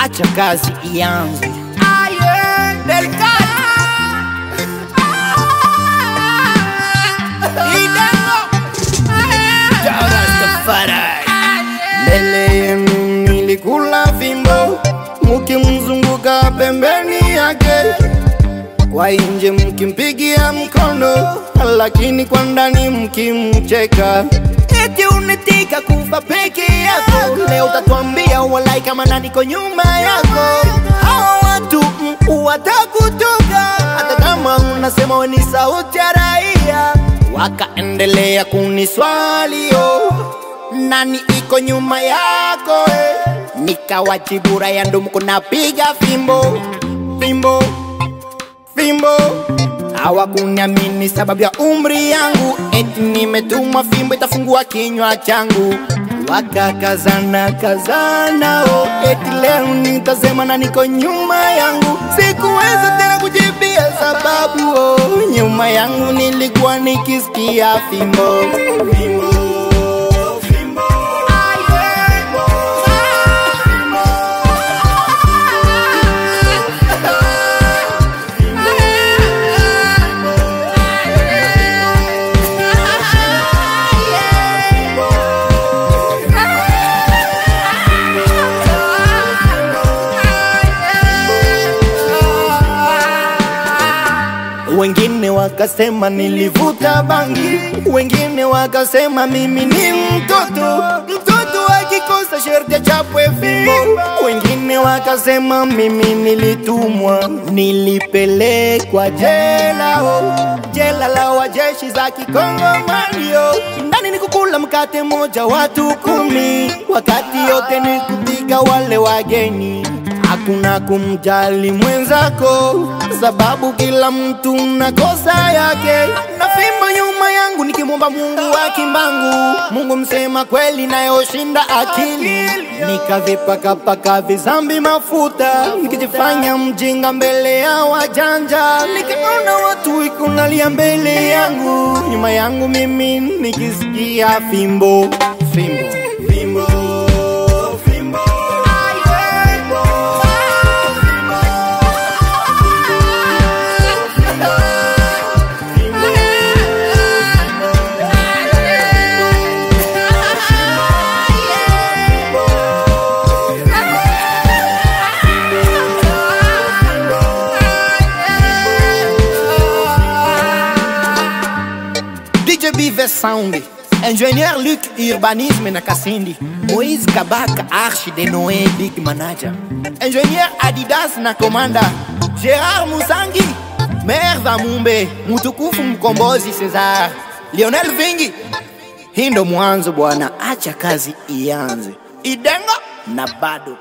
acha kazi ianze. Mbele yenu nilikula fimbo, mukimzunguka pembeni yake. Kwa nje mkimpigia mkono, lakini kwa ndani mkimcheka. Eti unetika kufa peke yako, leo utatuambia walai kama nani niko nyuma yako. Hawa watu watakutoka, hata kama unasema we ni sauti ya raia. Wakaendelea kuniswali nani iko nyuma yako Nikawajibu raya ndo mko napiga fimbo, fimbo, fimbo. Hawakuniamini sababu ya umri yangu, eti nimetumwa fimbo itafungua kinywa changu. Wakakazana kazana eti leo nitasema na niko nyuma yangu. Sikuweza tena kujibia sababu nyuma yangu nilikuwa nikisikia fimbo, fimbo. Wengine wakasema nilivuta bangi, wengine wakasema mimi ni mtoto, mtoto akikosa sherti achapwe fimbo. Wengine wakasema mimi nilitumwa, nilipelekwa jela, jela la wajeshi za Kikongomani. Ndani nikukula mkate moja watu 10, wakati yote nikupiga wale wageni. Hakuna kumjali mwenzako, sababu kila mtu na kosa yake. Na fimbo nyuma yangu nikimwomba Mungu wa kimbangu, Mungu msema kweli nayoshinda akili. Nikavipaka paka vizambi mafuta, nikijifanya mjinga mbele ya wajanja. Nikaona watu ikunalia mbele yangu, nyuma yangu mimi nikisikia fimbo, fimbo, fimbo. DJ Bive Sound, Ingénieur Luc Urbanisme na Kasindi, Moïse Kabaka Archi de Noé Big Manager, Ingénieur Adidas na Komanda, Gérard Musangi, Maire Vamumbe, Mutukufu Mkombozi César, Lionel Vingi. Hindo mwanzo bwana, acha kazi ianze. Idengo na bado